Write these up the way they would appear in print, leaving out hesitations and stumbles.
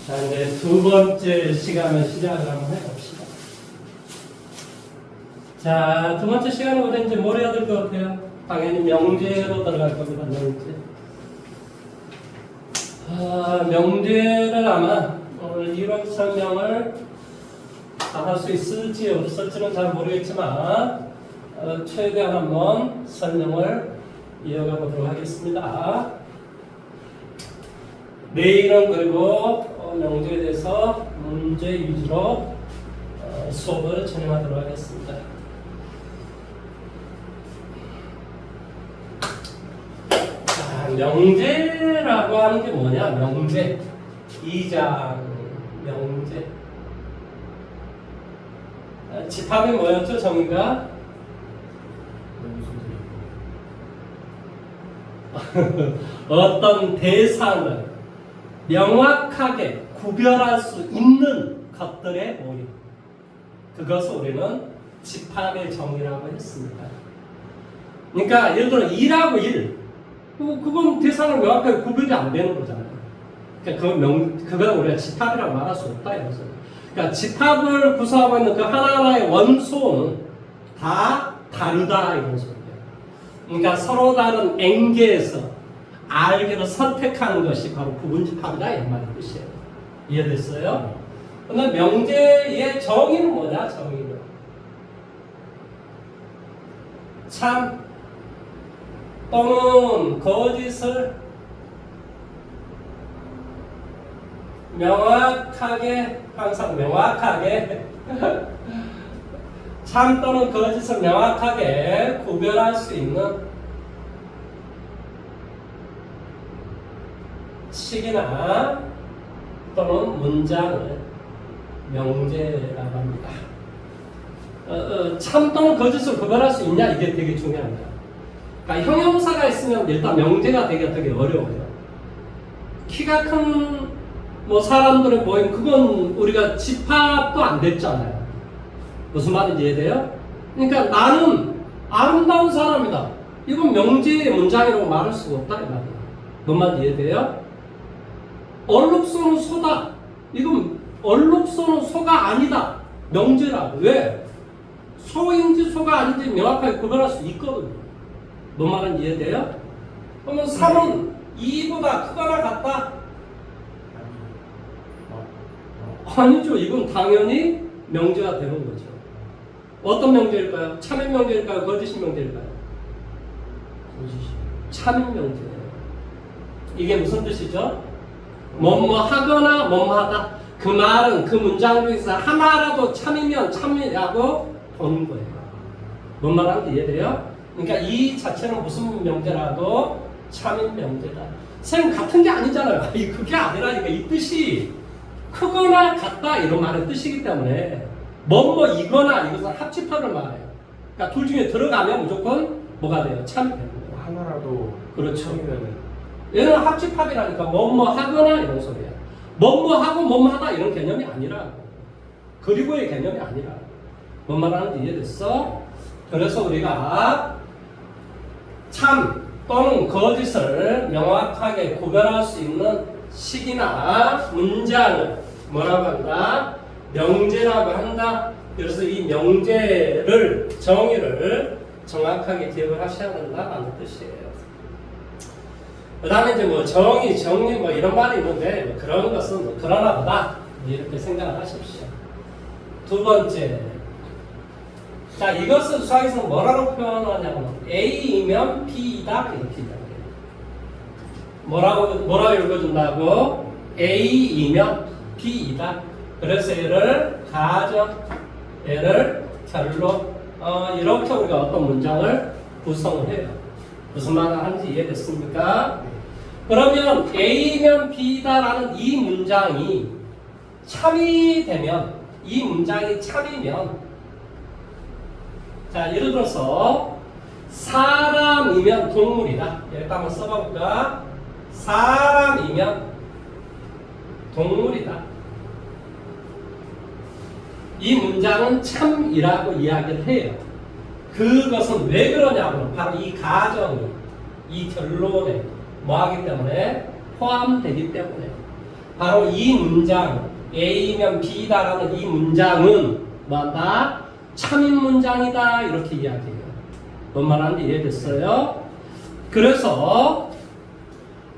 자, 이제 두 번째 시간을 시작을 한번 해봅시다. 자, 두 번째 시간은 우리 이제 뭘 해야 될 것 같아요? 당연히 명제로 들어갈 겁니다, 명제. 명제를 아마 오늘 이론 설명을 다 할 수 있을지 없을지는 잘 모르겠지만, 최대한 한번 설명을 이어가 보도록 하겠습니다. 내일은 그리고 명제에 대해서 문제 위주로 수업을 진행하도록 하겠습니다. 자, 명제라고 하는 게 뭐냐? 명제. 2장 명제. 집합이 뭐였죠? 정의가? 어떤 대상을 명확하게 구별할 수 있는 것들의 모임. 그것을 우리는 집합의 정의라고 했습니다. 그러니까 예를 들어 1하고 1. 그건 대상을 명확하게 구별이 안 되는 거잖아요. 그러니까 그건 우리가 집합이라고 말할 수 없다. 이거죠. 그러니까 집합을 구성하고 있는 그 하나하나의 원소는 다 다르다. 이런 소리예요. 그러니까 서로 다른 N개에서 R개를 선택하는 것이 바로 부분집합이다. 이 말의 뜻이에요. 이해됐어요? 그런데 명제의 정의는 뭐냐? 정의는 참 또는 거짓을 명확하게, 항상 명확하게 참 또는 거짓을 명확하게 구별할 수 있는 식이나 또는 문장을 명제라고 합니다. 참 또는 거짓을 구별할 수 있냐? 이게 되게 중요합니다. 그러니까 형용사가 있으면 일단 명제가 되게 어려워요. 키가 큰 사람들의 모임, 그건 우리가 집합도 안 됐잖아요. 무슨 말인지 이해돼요? 그러니까 나는 아름다운 사람이다. 이건 명제의 문장이라고 말할 수가 없다. 이 말이에요. 뭔 말인지 이해돼요? 얼룩소는 소다. 이건 얼룩소는 소가 아니다. 명제라고. 왜? 소인지 소가 아닌지 명확하게 구별할 수 있거든요. 뭔 말인지 이해돼요? 그러면 3은 2보다 크거나 같다? 아니죠. 이건 당연히 명제가 되는 거죠. 어떤 명제일까요? 참인 명제일까요? 거짓인 명제일까요? 참인 명제예요. 이게 무슨 뜻이죠? 뭐뭐 하거나 뭐뭐 하다. 그 말은 그 문장 중에서 하나라도 참이면 참이라고 보는 거예요. 뭔 말하는지 이해돼요? 그러니까 이 자체는 무슨 명제라도 참인 명제다. 선생님 같은 게 아니잖아요. 그게 아니라니까. 이 뜻이 크거나 같다 이런 말의 뜻이기 때문에 뭐뭐 이거나 이것은 합집합을 말해요. 그러니까 둘 중에 들어가면 무조건 뭐가 돼요? 참이 되는 거예요. 하나라도 그렇죠. 얘는 합집합이라니까 뭐뭐 하거나 이런 소리야. 뭐뭐 하고 뭐뭐 하다 이런 개념이 아니라 그리고의 개념이 아니라 뭔 말하는지 이해됐어? 그래서 우리가 참 또는 거짓을 명확하게 구별할 수 있는 식이나 문장을 뭐라고 한다? 명제라고 한다. 그래서 이 명제를 정의를 정확하게 기억을 하셔야 된다는 뜻이에요. 그 다음에 이제 정의, 정리 이런 말이 있는데 그런 것은 그러나 보다 이렇게 생각을 하십시오. 두 번째. 자, 이것을 수학에서는 뭐라고 표현하냐면 A이면 B이다 이렇게 이야기해요. 뭐라고 읽어준다고? A이면 B이다. 그래서 얘를 가정, 얘를 결론, 이렇게 우리가 어떤 문장을 구성을 해요. 무슨 말을 하는지 이해됐습니까? 그러면 A면 B다라는 이 문장이 참이 되면, 이 문장이 참이면, 자, 예를 들어서 사람이면 동물이다. 이렇게 한번 써볼까? 사람이면 동물이다. 이 문장은 참이라고 이야기를 해요. 그것은 왜 그러냐면 바로 이 가정이 이 결론에 뭐하기 때문에 포함되기 때문에 바로 이 문장 A면 B다라는 이 문장은 뭐다? 참인 문장이다 이렇게 이야기해요. 뭔 말하는지 이해됐어요? 그래서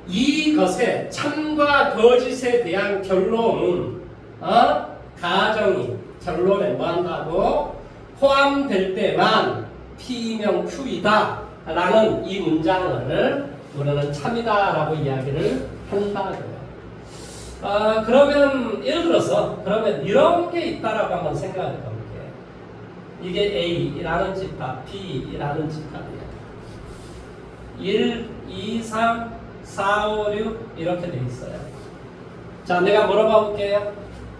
이것의 참과 거짓에 대한 결론은 가정이 결론에 뭐한다고? 포함될 때만 P명 Q이다 라는 이 문장을 우리는 참이다 라고 이야기를 한다고요. 그러면 예를 들어서 그러면 이런 게 있다라고 한번 생각해 볼게요. 이게 A라는 집합, B라는 집합이에요. 1, 2, 3, 4, 5, 6 이렇게 돼 있어요. 자, 내가 물어봐 볼게요.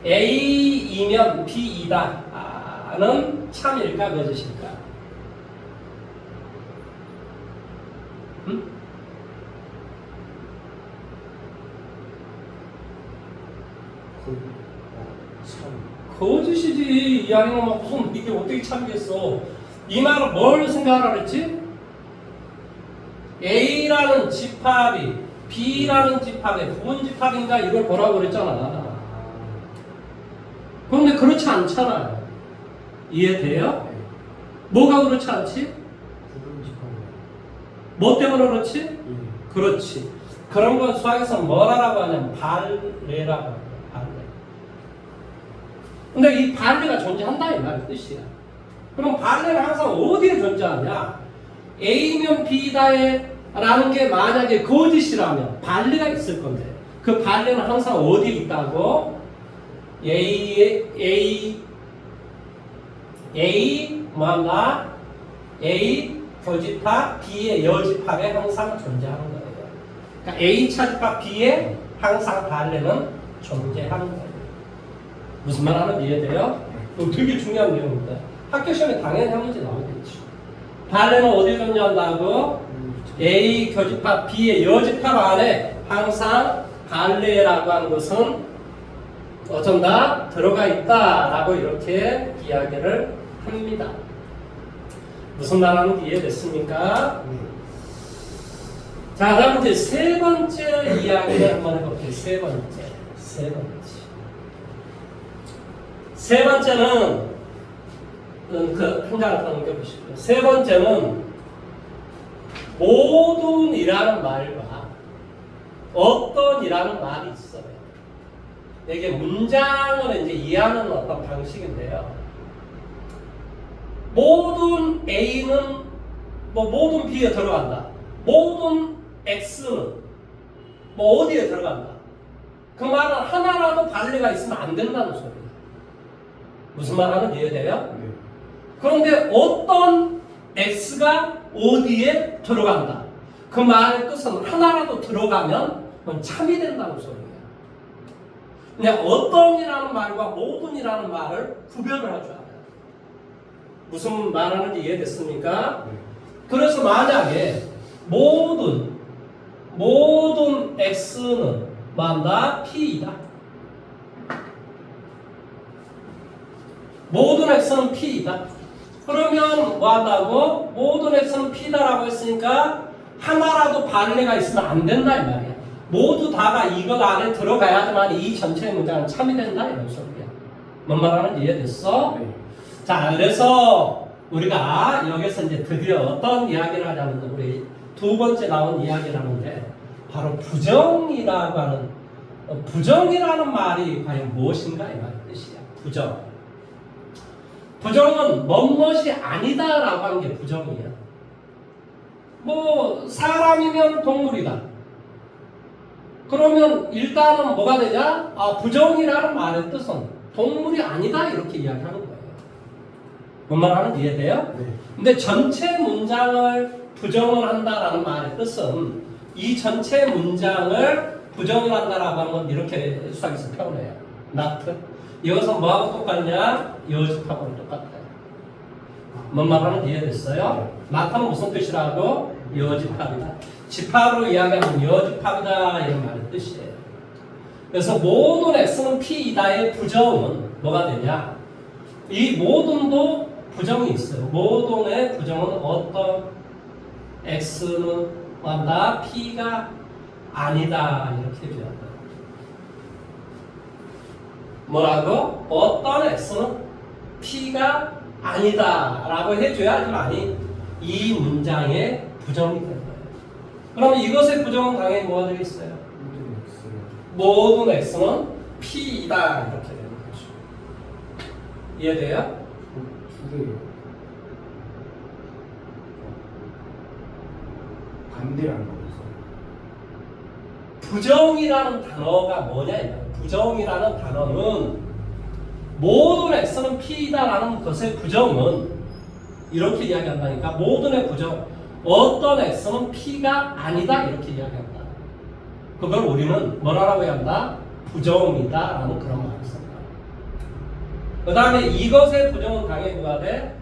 A이면 B이다는 참일까 거짓일까? 응? 거짓이지. 이야기는 막 무슨 이게 어떻게 참겠어? 이 말은 뭘 생각하라 그랬지? A라는 집합이 B라는 집합의 부분 집합인가 이걸 보라고 그랬잖아. 그런데 그렇지 않잖아요. 이해돼요? 뭐가 그렇지 않지? 뭐 때문에 그렇지? 그렇지. 그런 건 수학에서 뭐라고 하냐면 발례라고 합니다. 발례. 근데 이 발례가 존재한다 이 말의 뜻이야. 그럼 발례는 항상 어디에 존재하냐? A면 B다에 라는 게 만약에 거짓이라면 발례가 있을 건데 그 발례는 항상 어디에 있다고? A 뭐한다? A 교집합 B의 여집합에 항상 존재하는 거예요. 그러니까 A 차집합 B에 항상 발례는 존재하는 거예요. 무슨 말 하는지 이해돼요? 되게 중요한 내용입니다. 학교 시험에 당연히 한 문제 나오겠죠. 발례는 어디에 존재한다고? A 교집합 B의 여집합 안에 항상 발례라고 하는 것은 어쩐다? 들어가 있다라고 이렇게 이야기를 합니다. 무슨 말 하는지 이해됐습니까? 자, 다음 이제 세 번째 이야기를 한번 해볼게요. 세 번째는 한 장을 더 넘겨보시고요. 세 번째는 모든이라는 말과 어떤이라는 말이 있어요. 이게 문장을 이제 이해하는 어떤 방식인데요. 모든 A는 모든 B에 들어간다. 모든 X는 어디에 들어간다. 그 말은 하나라도 발례가 있으면 안 된다는 소리예요. 무슨 말 하는지 이해돼요? 그런데 어떤 X가 어디에 들어간다. 그 말의 뜻은 하나라도 들어가면 그건 참이 된다는 소리예요. 그냥 어떤이라는 말과 모든이라는 말을 구별을 하죠. 무슨 말하는지 이해됐습니까? 그래서 만약에 모든 X는 뭐한다? P이다. 모든 X는 P이다. 그러면 뭐한다고? 모든 X는 P다라고 했으니까 하나라도 발례가 있으면 안 된다 이 말이야. 모두 다가 이것 안에 들어가야지만 이 전체 문장은 참이 된다 이런 소리야. 뭔 말하는지 이해됐어? 네. 자, 그래서 우리가 여기서 이제 드디어 어떤 이야기를 하냐면 우리 두 번째 나온 이야기를 하는데 바로 부정이라고 하는 부정이라는 말이 과연 무엇인가 이 말의 뜻이야. 부정은 뭐뭇이 아니다라고 하는 게 부정이야. 뭐 사람이면 동물이다. 그러면 일단은 뭐가 되냐? 부정이라는 말의 뜻은 동물이 아니다 이렇게 이야기하는 거예요. 뭔 말 하는지 이해돼요? 네. 근데 전체 문장을 부정을 한다라는 말의 뜻은 이 전체 문장을 부정을 한다라고 하는 건 이렇게 수학에서 표현해요. not. 이것은 뭐하고 똑같냐? 여집합하고 똑같아요. 뭔 말 하는지 이해됐어요? not는 무슨 뜻이라고? 여집합이다. 집합으로 이야기하면 여집합이다 이런 말의 뜻이에요. 그래서 모든 X는 P이다의 부정은 뭐가 되냐? 이 모든도 부정이 있어요. 모든의 부정은 어떤 X는 뭐다? P가 아니다 이렇게 표현한다. 뭐라고? 어떤 X는 P가 아니다 라고 해줘야지만이 이 문장의 부정이 되는 거예요. 그러면 이것의 부정은 당연히 뭐가 되겠어요? 모든 X는 P이다 이렇게 되는 거죠. 이해돼요? 두 개요. 반대라는 거였어. 부정이라는 단어가 뭐냐? 부정이라는 단어는 모든 X는 P이다라는 것의 부정은 이렇게 이야기한다니까. 모든의 부정, 어떤 X는 P가 아니다 이렇게 이야기한다. 그걸 우리는 뭐라고 해야 한다? 부정이다라는 그런 말을 쓴다. 그 다음에 이것의 부정은 당연히 뭐가 돼?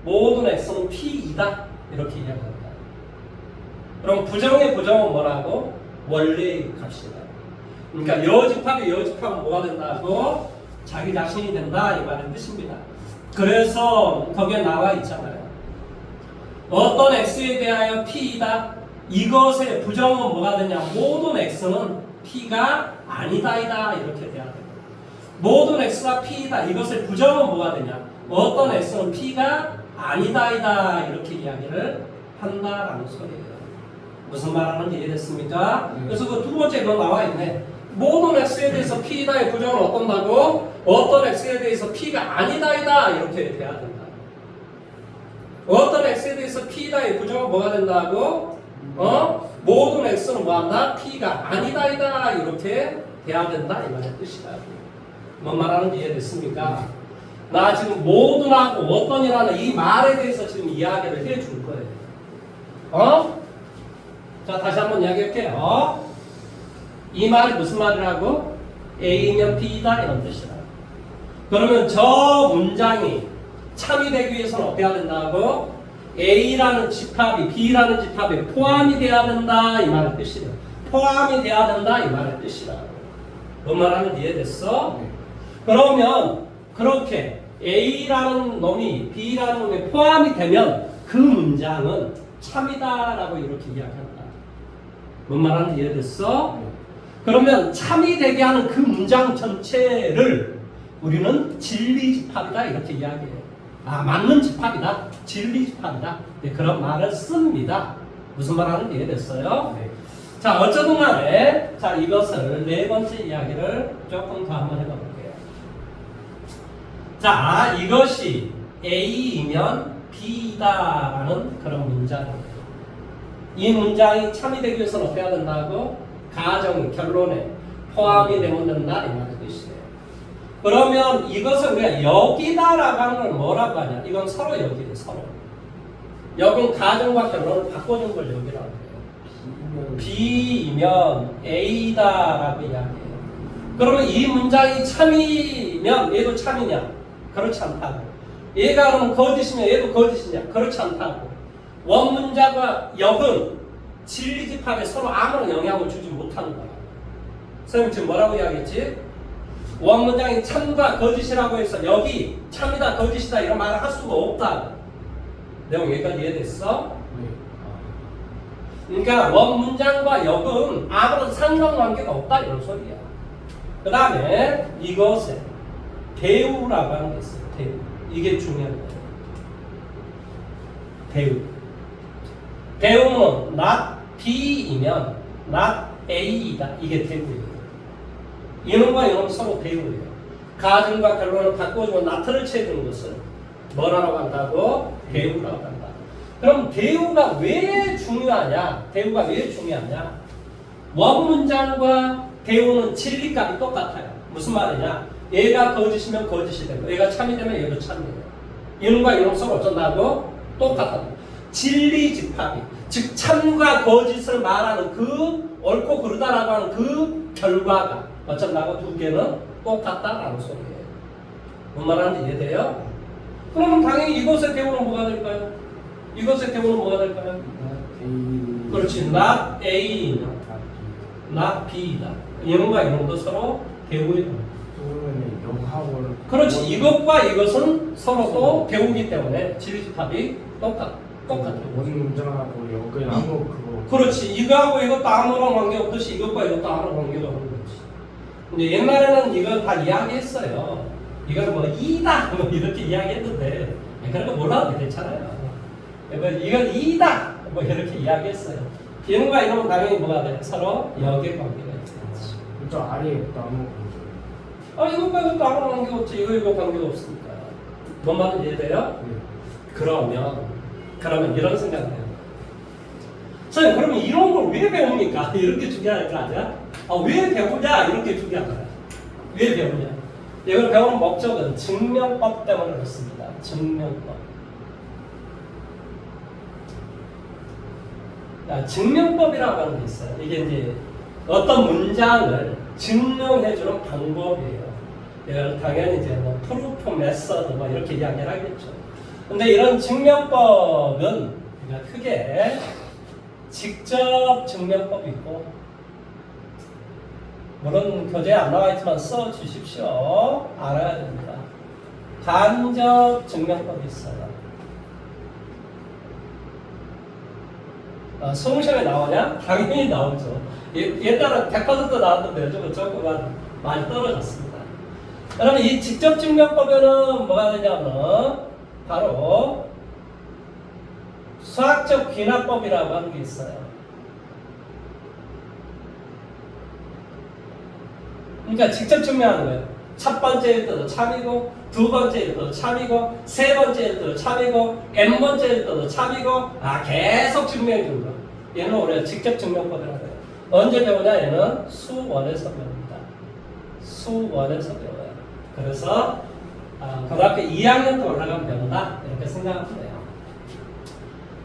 모든 X는 P이다 이렇게 이야기한다. 그럼 부정의 부정은 뭐라고? 원래의 값이다. 그러니까 여집합이 여집합은 뭐가 된다고? 자기 자신이 된다 이 말의 뜻입니다. 그래서 거기에 나와 있잖아요. 어떤 X에 대하여 P이다. 이것의 부정은 뭐가 되냐? 모든 X는 P가 아니다이다 이렇게 돼야 돼요. 모든 X가 P이다. 이것의 부정은 뭐가 되냐? 어떤 X는 P가 아니다이다 이렇게 이야기를 한다라는 소리예요. 무슨 말하는지 이해됐습니까? 그래서 그 두 번째 거 나와 있네. 모든 X에 대해서 P이다의 부정은 어떤다고? 어떤 X에 대해서 P가 아니다이다 이렇게 돼야 된다. 어떤 X에 대해서 P이다의 부정은 뭐가 된다고? 모든 X는 뭐한다? P가 아니다이다 이렇게 돼야 된다 이 말의 뜻이다. 뭔 말하는지 이해됐습니까? 나 지금 모든하고 어떤이라는 이 말에 대해서 지금 이야기를 해줄 거예요. 자, 다시 한번 이야기할게요. 이 말이 무슨 말이라고? A면 B이다 이런 뜻이다. 그러면 저 문장이 참이 되기 위해서는 어떻게 해야 된다고? A라는 집합이 B라는 집합에 포함이 돼야 된다 이 말의 뜻이다. 포함이 돼야 된다 이 말의 뜻이다. 뭔 말하는지 이해됐어? 그러면 그렇게 A라는 놈이 B라는 놈에 포함이 되면 그 문장은 참이다라고 이렇게 이야기한다. 뭔 말하는지 이해됐어? 그러면 참이 되게 하는 그 문장 전체를 우리는 진리집합이다 이렇게 이야기해요. 맞는 집합이다. 진리집합이다. 네, 그런 말을 씁니다. 무슨 말하는지 이해됐어요? 네. 자, 어쩌든 간에 자, 이것을 네 번째 이야기를 조금 더 한번 해볼게요. 자, 이것이 A이면 B다라는 그런 문장이에요. 이 문장이 참이 되기 위해서는 어떻게 해야 된다고? 가정이 결론에 포함이 되면 된다 이 말의 뜻이에요. 그러면 이것을 우리가 여기다라고 하는 걸 뭐라고 하냐? 이건 서로 여기래 서로. 여긴 가정과 결론을 바꿔준 걸 여기라고 해요. B이면 A다라고 이야기해요. 그러면 이 문장이 참이면 얘도 참이냐? 그렇지 않다고. 얘가 그러면 거짓이면 얘도 거짓이냐? 그렇지 않다고. 원문자가 역은 진리집합에 서로 아무런 영향을 주지 못하는 거야. 선생님 지금 뭐라고 이야기했지? 원문장이 참과 거짓이라고 해서 여기 참이다 거짓이다 이런 말을 할 수가 없다. 내용 여기까지 이해됐어? 그러니까 원문장과 역은 아무런 상관관계가 없다 이런 소리야. 그 다음에 이것에 대우라고 하는 게 있어요. 대우. 이게 중요한 거예요. 대우. 대우는 not B이면 not A이다. 이게 대우예요. 이놈과 이놈 서로 대우예요. 가정과 결론을 바꿔주고 not를 채우는 것을 뭐라고 한다고? 대우라고 한다. 그럼 대우가 왜 중요하냐? 대우가 왜 중요하냐? 원문장과 대우는 진리값이 똑같아요. 무슨 말이냐? 얘가 거짓이면 거짓이 되고 얘가 참이 되면 얘도 참이 돼요. 이놈과 이놈 서로 어쩐다고? 똑같다. 진리 집합이 즉 참과 거짓을 말하는 그 옳고 그르다라고 하는 그 결과가 어쩐다고 두 개는 똑같다라는 소리예요. 뭔 말하는지 이해돼요? 그러면 당연히 이것의 대우는 뭐가 될까요? 이것의 대우는 뭐가 될까요? 그렇지. not A, not B다. 이놈과 이놈도 서로 대우예요. 그렇지. 이것과 이것은 서로 또 대우기 때문에 진리집합이 똑같아요. 원문장하고 역은 아무 그거. 그렇지. 이거하고 이것도 아무런 관계 없듯이 이것과 이것도 아무런 관계가 없는 거지. 이제 옛날에는 이걸 다 이야기했어요. 이걸 뭐 이다 뭐 이렇게 이야기했는데 그런 거 몰라도 괜찮아요. 이건 2다 뭐 이렇게 이야기했어요. 이놈과 이놈은 당연히 뭐가 돼? 서로 역의 관계가 있겠지. 저 아래에 나무 이것과 이것도 아무 관계가 없지. 이거 관계가 없으니까. 뭔 말인지 이해돼요? 네. 그러면 이런 생각을 해요. 선생님 그러면 이런 걸 왜 배웁니까? 이렇게 중요할 거 아니야? 왜 배우냐? 이렇게 중요한 거야. 왜 배우냐? 이걸 배우는 목적은 증명법 때문에 그렇습니다. 증명법. 증명법이라고 하는 게 있어요. 이게 이제 어떤 문장을 증명해주는 방법이에요. 이걸 당연히 이제 뭐 프루프 메서드 뭐 이렇게 이야기를 하겠죠. 근데 이런 증명법은 크게 직접 증명법이 있고, 물론 교재에 안 나와 있지만 써 주십시오. 알아야 됩니다. 간접 증명법이 있어요. 수능시험에 나오냐? 당연히 나오죠. 옛날은 100% 나왔는데 요즘은 조금만 많이 떨어졌습니다. 그러면 이 직접 증명법에는 뭐가 되냐면 바로 수학적 귀납법이라고 하는 게 있어요. 그러니까 직접 증명하는 거예요. 첫 번째 일도 참이고, 두 번째 일도 참이고, 세 번째 일도 참이고, n 번째 일도 참이고, 계속 증명해 주는 거. 얘는 우리가 직접 증명법이라고 해요. 언제 배우냐? 얘는 수원에서 배웁니다. 수원에서 배워요. 그래서 고등학교 2학년 때 올라가면 배운다. 이렇게 생각하면 돼요.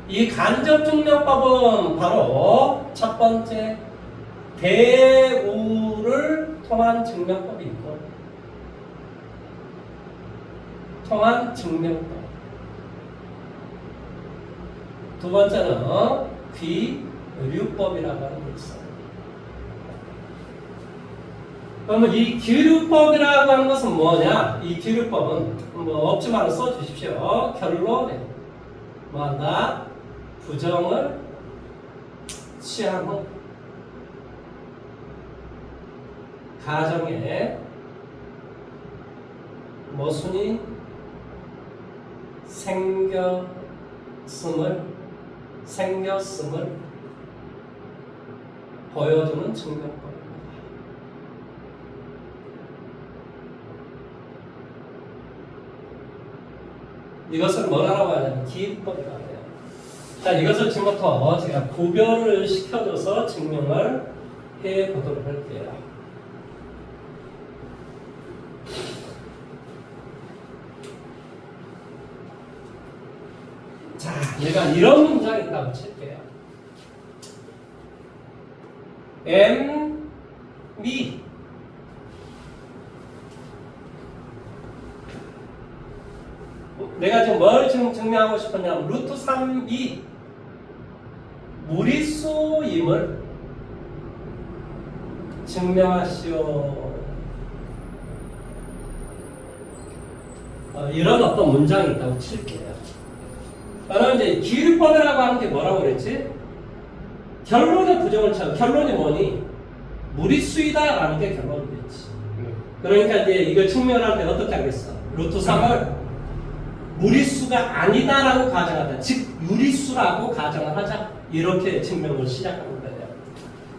이 간접 증명법은 바로 첫 번째 대우를 통한 증명법이 있고, 통한 증명법. 두 번째는 귀류법이라고 하는 게 있어요. 그러면 이 귀류법이라고 하는 것은 뭐냐? 이 귀류법은 뭐 없지만 써주십시오. 결론에 뭐한다? 부정을 취한 후 가정에 모순이 생겼음을 보여주는 증명법입니다. 이것을 뭐라고 하냐면 기법이라고 해요. 자, 이것을 지금부터 제가 구별을 시켜줘서 증명을 해보도록 할게요. 자, 내가 이런 문장이 있다고 칠게요. mi 내가 지금 뭘 증명하고 싶었냐면 루트 3이 무리수임을 증명하시오. 이런 어떤 문장이 있다고 칠게요. 그러면 이제 기류법이라고 하는 게 뭐라고 그랬지? 결론의 부정을 쳐. 결론이 뭐니? 무리수이다라는 게 결론이겠지. 그러니까 이제 이걸 증명할 때 어떻게 하겠어? 루트 3을 무리수가 아니다라고 가정하자. 즉 유리수라고 가정을 하자. 이렇게 증명을 시작하는 거예요.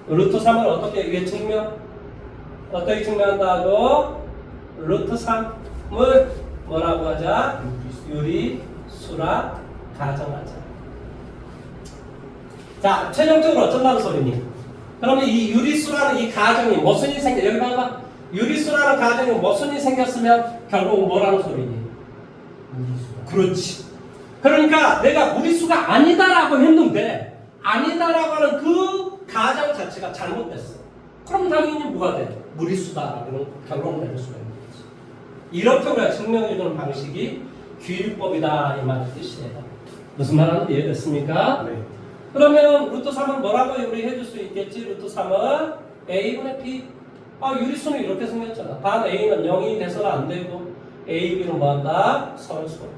루트 3을 어떻게 증명한다고? 루트 3을 뭐라고 하자? 유리수라 가정하자. 자, 최종적으로 어쩐다는 소리니? 그러면 이 유리수라는 이 가정이 모순이 여기 봐봐. 유리수라는 가정이 모순이 생겼으면 결국 뭐라는 소리니? 무리수다. 그렇지. 그러니까 내가 무리수가 아니다라고 했는데 아니다라고 하는 그 가정 자체가 잘못됐어. 그럼 당연히 뭐가 돼? 무리수다라는 결론을 내릴 수가 있는 거지. 이렇게 우리가 증명해주는 방식이 귀율법이다 이 말의 뜻이에요. 무슨 말하는지 이해됐습니까? 네. 그러면 루트 3은 뭐라고 요리해줄 수 있겠지? 루트 3은 A분의 B. 유리수는 이렇게 생겼잖아. 단 A는 0이 돼서는 안 되고 A, B는 뭐한다? 선수.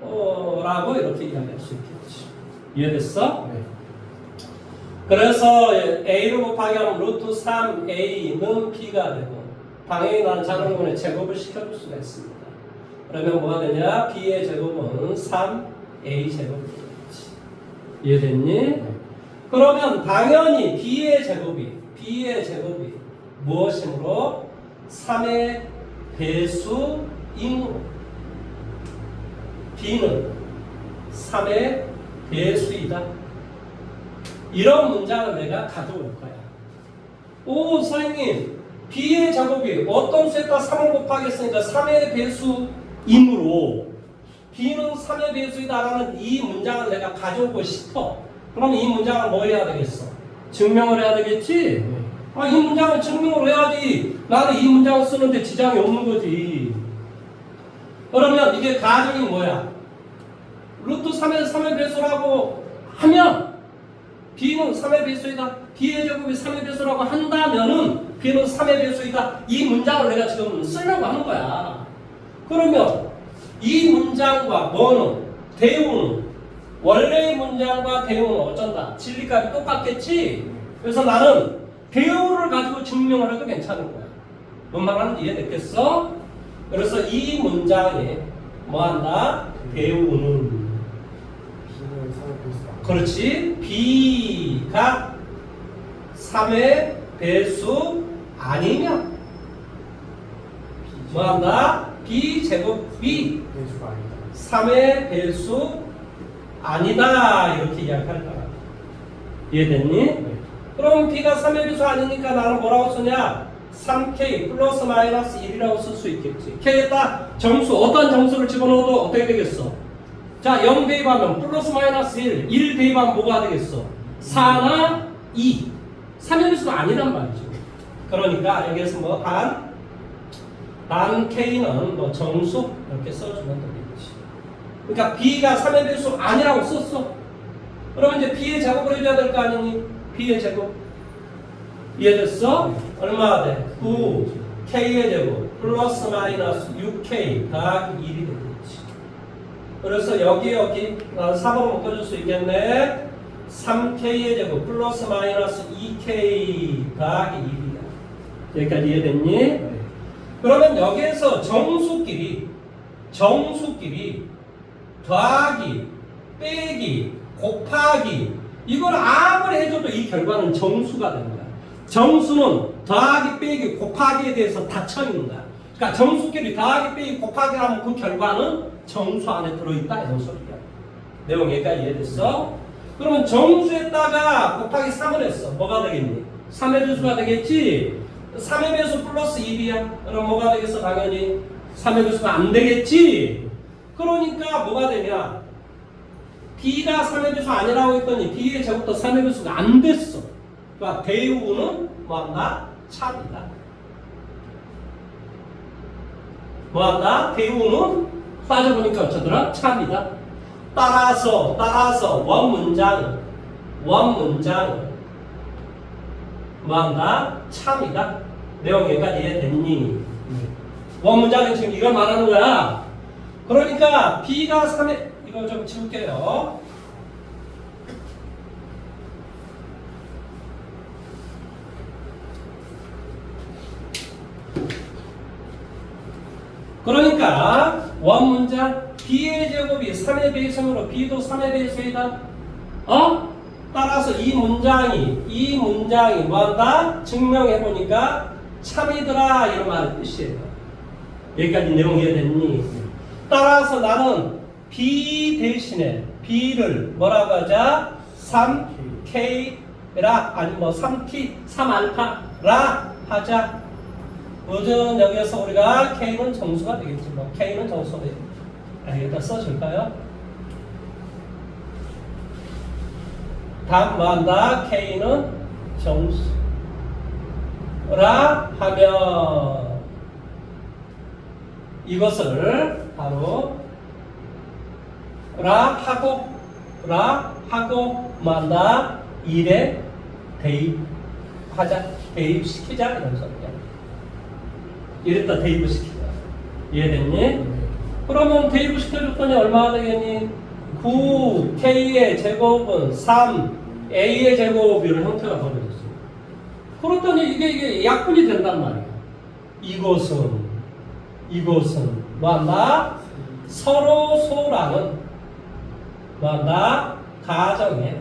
라고 이렇게 이야기할 수 있겠지. 이해됐어? 네. 그래서 a를 곱하기 하면 루트 3a는 b가 되고 당연히 나는 자동문에 제곱을 시켜줄 수가 있습니다. 그러면 뭐가 되냐? b의 제곱은 3a 제곱이 되겠지. 이해됐니? 그러면 당연히 b의 제곱이 무엇이므로 3의 배수이므로 b는 3의 배수이다. 이런 문장을 내가 가져올 거야. 오, 선생님, b의 제곱이 어떤 수에다 3을 곱하겠으니까 3의 배수이므로 b는 3의 배수이다라는 이 문장을 내가 가져오고 싶어. 그럼 이 문장을 뭐 해야 되겠어? 증명을 해야 되겠지? 아, 이 문장을 증명을 해야지. 나는 이 문장을 쓰는데 지장이 없는 거지. 그러면 이게 가정이 뭐야? 루트 3에서 3의 배수라고 하면 b는 3의 배수이다. b의 제곱이 3의 배수라고 한다면은 b는 3의 배수이다. 이 문장을 내가 지금 쓰려고 하는 거야. 그러면 이 문장과 뭐는 대우는 원래의 문장과 대우는 어쩐다? 진리값이 똑같겠지? 그래서 나는 대우를 가지고 증명을 해도 괜찮은 거야. 뭔 말하는지 이해됐겠어? 그래서 이 문장에 뭐한다? 대우는 B는 3의 배수. 그렇지. B가 3의 배수 아니면 뭐한다? B 제곱이 배수가 아니다. 3의 배수 아니다. 이렇게 이야기할 거야. 이해됐니? 그럼 B가 3의 배수 아니니까 나는 뭐라고 쓰냐? 3K 플러스 마이너스 1이라고 쓸 수 있겠지. K에다 정수, 어떤 정수를 집어넣어도 어떻게 되겠어? 자, 0 대입하면 플러스 마이너스 1 대입하면 뭐가 되겠어? 4나 2. 3의 배수가 아니란 말이죠. 그러니까 여기에서 뭐 단 K는 뭐 정수 이렇게 써주면 되겠지. 그러니까 B가 3의 배수 아니라고 썼어. 그러면 이제 B의 제곱을 해줘야 될 거 아니니? B의 제곱. 이해됐어? 얼마가 돼? 9 K의 제곱 플러스 마이너스 6K 더하기 1이 되겠지. 그래서 여기 나는 3으로 묶어줄 수 있겠네. 3K의 제곱 플러스 마이너스 2K 더하기 1이야. 여기까지 이해됐니? 그러면 여기에서 정수끼리 더하기 빼기 곱하기 이걸 아무리 해줘도 이 결과는 정수가 되는 거야. 정수는 더하기 빼기 곱하기에 대해서 닫혀 있는 거야. 그러니까 정수끼리 더하기 빼기 곱하기 하면 그 결과는 정수 안에 들어있다 이런 소리야. 내용 여기까지 이해됐어? 그러면 정수에다가 곱하기 3을 했어. 뭐가 되겠니? 3의 배수가 되겠지? 3의 배수 플러스 1이야. 그럼 뭐가 되겠어? 당연히 3의 배수가 안 되겠지? 그러니까 뭐가 되냐? B가 3의 배수 아니라고 했더니 B의 제곱도 3의 배수가 안 됐어. 그러니까 대우는 뭐한다? 참이다. 뭐한다? 대우는 빠져보니까 어쩌더라? 참이다. 따라서 원문장은 뭐한다? 참이다. 내용 여기까지 이해됐니? 원문장은 지금 이걸 말하는 거야. 그러니까 B가 3의 이거 좀 지울게요. 그러니까 원문장 B의 제곱이 3의 배수므로 B도 3의 배수이다. 따라서 이 문장이 뭐한다? 증명해보니까 참이더라 이런 말의 뜻이에요. 여기까지 내용 이해됐니? 따라서 나는 B 대신에 B를 뭐라고 하자? 3K라 아니 뭐 3T 3알파라 하자. 요즘 여기에서 우리가 K는 정수가 되겠지 뭐 K는 정수가 되겠지. 여기다 써줄까요? 다음 뭐한다? K는 정수라 하면 이것을 바로 라 하고 뭐한다? 일에 대입시키자 이런 소리야. 이랬다 대입을 시키자. 이해됐니? 그러면 대입을 시켜줬더니 얼마가 되겠니? 9K의 제곱은 3 A의 제곱 이런 형태가 벌어졌어요. 그렇더니 이게 약분이 된단 말이야. 이것은 뭐한다? 서로소라는 뭐한다? 가정에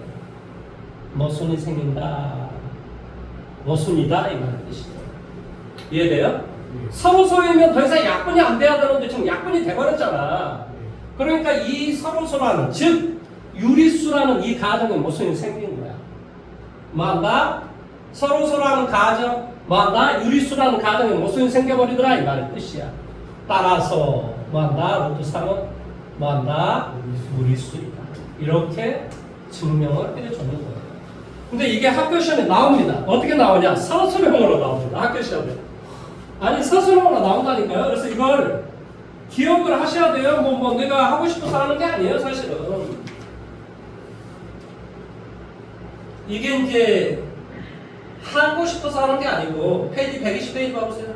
모순이 생긴다. 모순이다 이 말의 뜻이죠. 이해돼요? 서로소이면 더 이상 약분이 안 돼야 되는데 지금 약분이 돼버렸잖아. 그러니까 이 서로소라는 즉 유리수라는 이 가정에 모순이 생긴 거야. 뭐한다? 서로소라는 가정 뭐한다? 유리수라는 가정에 모순이 생겨버리더라 이 말의 뜻이야. 따라서 뭐한다? 루트 3은 뭐한다? 무리수이다. 이렇게 증명을 해주는 거예요. 근데 이게 학교 시험에 나옵니다. 어떻게 나오냐? 서술형으로 나옵니다. 학교 시험에. 아니 서술형으로 나온다니까요. 그래서 이걸 기억을 하셔야 돼요. 뭐 내가 하고 싶어서 하는 게 아니에요. 사실은. 이게 이제 하고 싶어서 하는 게 아니고 페이지 120페이지 봐보세요.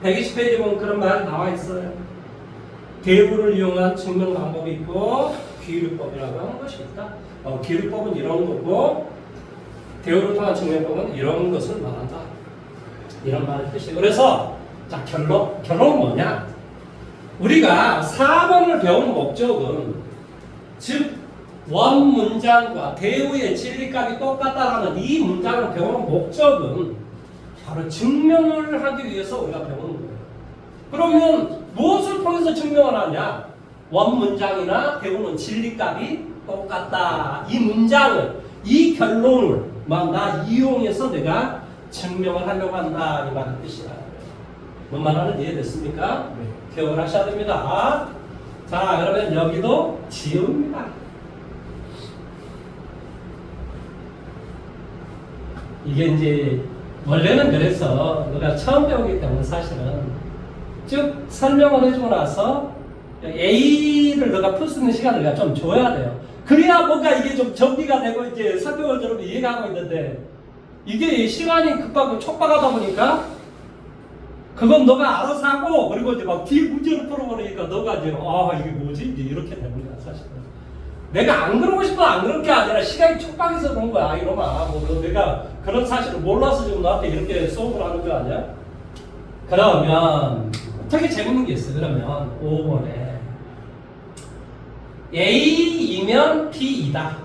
120페이지 보면 그런 말이 나와 있어요. 대우를 이용한 증명 방법이 있고 귀류법이라고 하는 것이 있다. 귀류법은 이런 거고 대우를 통한 증명법은 이런 것을 말한다. 이런 말의 뜻이에요. 그래서 자 결론은 뭐냐? 우리가 4번을 배운 목적은 즉 원문장과 대우의 진리값이 똑같다라는 이 문장을 배우는 목적은 바로 증명을 하기 위해서 우리가 배우는 거예요. 그러면 무엇을 통해서 증명을 하냐? 원문장이나 대우는 진리값이 똑같다. 이 문장을, 이 결론을 나 이용해서 내가 증명을 하려고 한다. 이 말의 뜻이야. 뭔 말하는지 이해됐습니까? 기억을 하셔야 됩니다. 자, 그러면 여기도 지읍니다. 이게 이제 원래는 그래서 너가 처음 배우기 때문에 사실은 쭉 설명을 해주고 나서 A를 너가 풀 수 있는 시간을 내가 좀 줘야 돼요. 그래야 뭔가 이게 좀 정리가 되고 이제 설명을 들으면 이해가 하고 있는데 이게 시간이 급하고 촉박하다 보니까 그건 너가 알아서 하고 그리고 이제 막 뒤에 문제를 풀어버리니까 너가 이제 이게 뭐지? 이제 이렇게 되는 거야 사실은. 내가 안 그러고 싶어 안 그런 게 아니라 시간이 촉박해서 그런 거야 이놈아. 뭐 내가 그런 사실을 몰라서 지금 나한테 이렇게 수업을 하는 거 아니야? 그러면 되게 재밌는 게 있어요. 그러면 5번에 A이면 B이다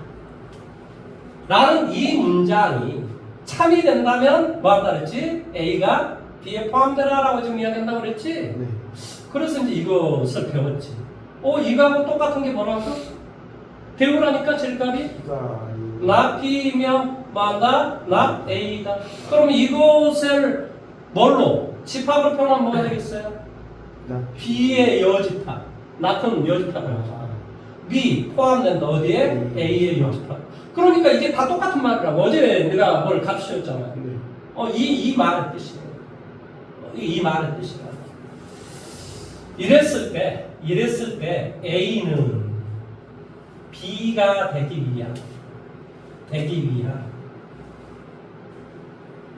라는 이 문장이 참이 된다면 뭐 한다 그랬지? A가 B에 포함되라라고 지금 이야기한다고 그랬지? 네. 그래서 이제 이것을 배웠지. 이거하고 똑같은 게 뭐라고? 대우라니까 질감이 not B면 뭐한다? not A다. 그럼 이것을 뭘로? 집합으로 표현하면 뭐가 되겠어요? B의 여집합. not은 여집합이라고. B 포함된다. 어디에? A의 여집합. 그러니까 이게 다 똑같은 말이라고. 어제 내가 뭘 가르쳐줬잖아요. 이 말의 뜻이에요. 이 말의 뜻이라고. 이랬을 때 A는 B가 되기 위한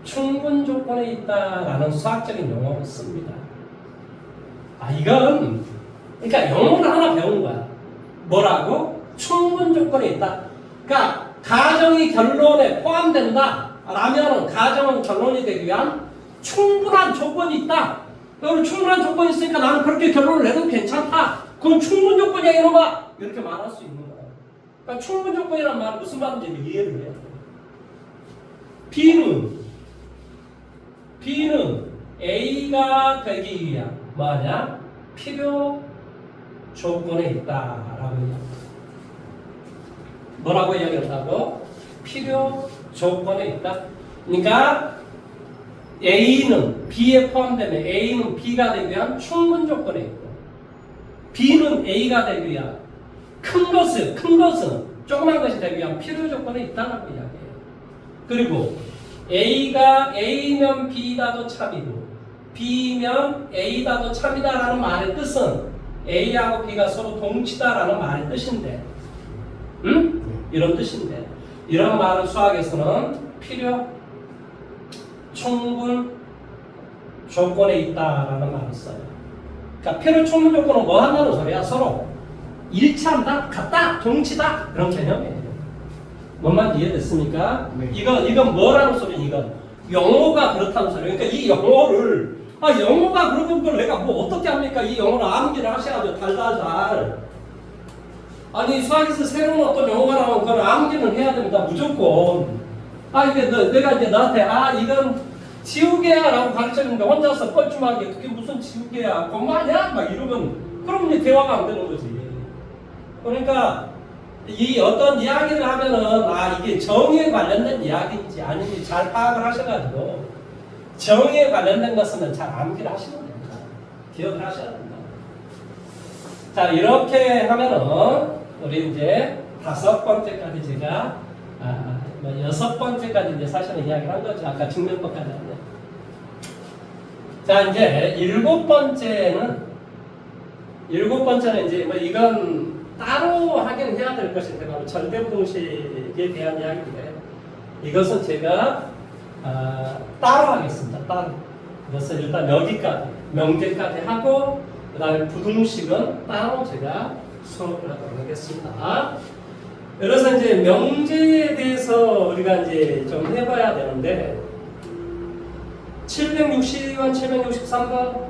충분 조건에 있다라는 수학적인 용어를 씁니다. 이건 그러니까 용어를 하나 배우는 거야. 뭐라고? 충분 조건에 있다. 그러니까 가정이 결론에 포함된다 라면 가정은 결론이 되기 위한 충분한 조건이 있다. 그럼 충분한 조건이 있으니까 나는 그렇게 결론을 내도 괜찮다. 그건 충분 조건이야 이놈아. 이렇게 말할 수 있는 거야. 그러니까 충분 조건이란 말은 무슨 말인지 이해를 해야 돼. B는 A가 되기 위한 뭐냐? 필요 조건에 있다라고 이야기합니다. 뭐라고 이야기한다고? 필요 조건에 있다. 그러니까 A는 B에 포함되면 A는 B가 되기 위한 충분 조건에 있고 B는 A가 되기 위한 큰 것은 조그만 것이 되기 위한 필요 조건에 있다라고 이야기해요. 그리고 A가 A면 B다도 참이고 B면 A다도 참이다라는 말의 뜻은 A하고 B가 서로 동치다라는 말의 뜻인데, 이런 뜻인데, 이런 말은 수학에서는 필요, 충분 조건에 있다라는 말을 써요. 그러니까 필요, 충분 조건은 뭐 한다는 소리야? 서로 일치한다, 같다, 동치다 그런 개념이에요. 뭔 말인지 이해됐습니까? 네. 이건 뭐라는 소리? 이건 영어가 그렇다는 소리. 그러니까 이 영어를 영어가 그런 걸 내가 뭐 어떻게 합니까? 이 영어를 암기를 하셔야죠. 달달달. 아니 수학에서 새로운 어떤 영어가 나오면 그걸 암기는 해야 됩니다. 무조건. 이게 내가 이제 너한테 이건 지우개야라고 가르쳤는데 혼자서 뻘쭘하게 그게 무슨 지우개야? 공부하냐? 막 이러면 그럼 이제 대화가 안 되는 거지. 그러니까 이 어떤 이야기를 하면은 이게 정의에 관련된 이야기인지 아닌지 잘 파악을 하셔가지고 정의에 관련된 것은 잘 암기를 하시면 됩니다. 기억을 하셔야 됩니다. 자 이렇게 하면은 우리 이제 5번째까지 제가 6번째까지 이제 사실은 이야기를 한 거죠. 아까 증명법까지 하는데. 자 이제 7번째는 이제 이건 따로 하긴 해야 될 것인데 바로 절대부등식에 대한 이야기인데 이것은 제가 따로 하겠습니다. 따로. 그래서 일단 여기까지 명제까지 하고 그 다음에 부등식은 따로 제가 수업을 하도록 하겠습니다. 그래서 이제 명제에 대해서 우리가 이제 좀 해봐야 되는데 762번, 763번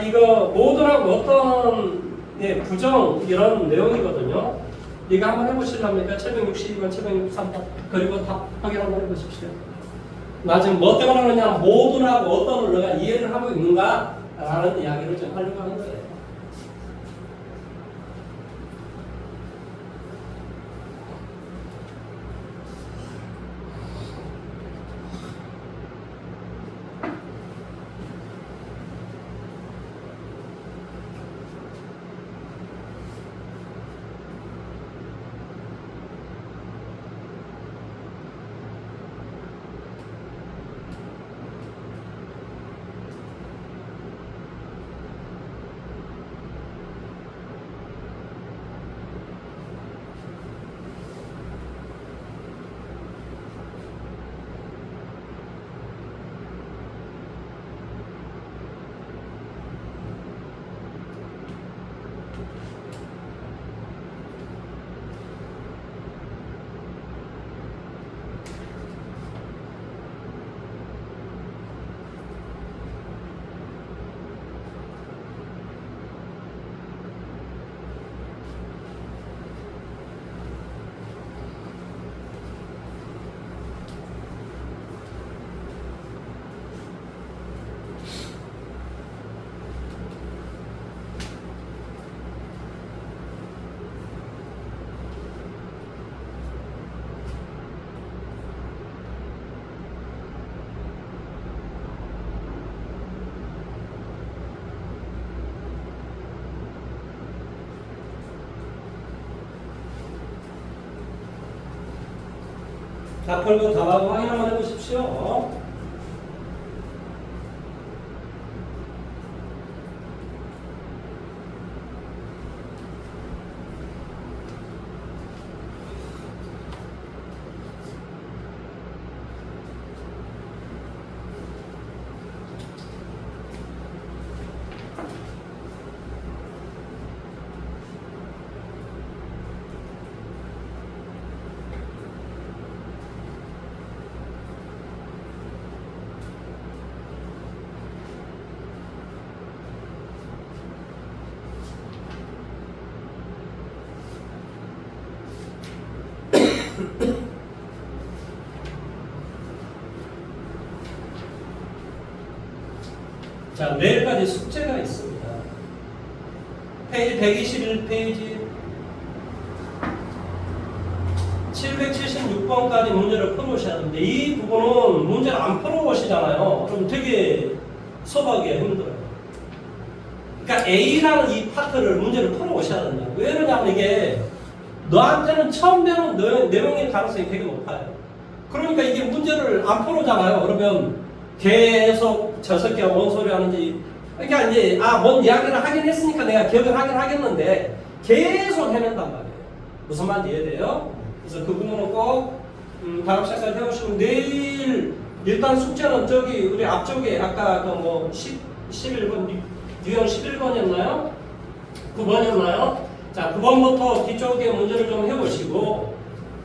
이거 모두라고 어떤 부정 이런 내용이거든요. 이거 한번 해보실랍니까? 762번, 763번 그리고 답 확인 한번 해보십시오. 나 지금 뭐 때문에 그러냐 모두라고 어떤 걸 내가 이해를 하고 있는가 라는 이야기를 좀 하려고 하는 거예요. 다 풀고 답하고 확인 한번 해보십시오. 자, 내일까지 숙제가 있습니다. 페이지 121페이지 776번까지 문제를 풀어오셔야 하는데 이 부분은 문제를 안 풀어오시잖아요. 그럼 되게 수업하기가 힘들어요. 그러니까 A라는 이 파트를 문제를 풀어오셔야 된다고. 왜 그러냐면 이게 너한테는 처음 배우는 내용일 가능성이 되게 높아요. 그러니까 이게 문제를 안 풀어오잖아요. 그러면 계속 저 새끼가 뭔 소리 하는지 그러니까 이제 뭔 이야기를 하긴 했으니까 내가 기억을 하긴 하겠는데 계속 헤맨단 말이에요. 무슨 말인지 이해돼요? 그래서 그 부분은 꼭 다음 시간까지 해보시고 내일 일단 숙제는 저기 우리 앞쪽에 아까 그 뭐 11번 유형 11번이었나요? 9번이었나요? 자 9번부터 뒤쪽에 문제를 좀 해보시고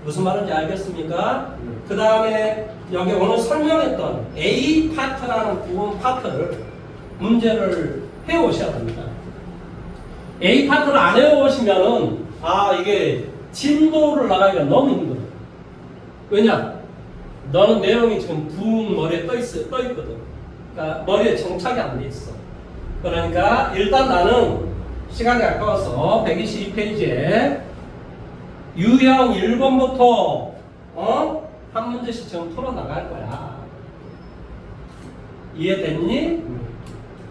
무슨 말인지 알겠습니까? 그 다음에 여기 오늘 설명했던 A 파트라는 부분 파트를 문제를 해오셔야 됩니다. A 파트를 안 해오시면은 이게 진도를 나가기가 너무 힘들어. 왜냐? 너는 내용이 지금 붕 머리에 떠 있거든. 그러니까 머리에 정착이 안 돼 있어. 그러니까 일단 나는 시간이 아까워서 122페이지에 유형 1번부터 한 문제씩 지금 풀어 나갈 거야. 이해됐니?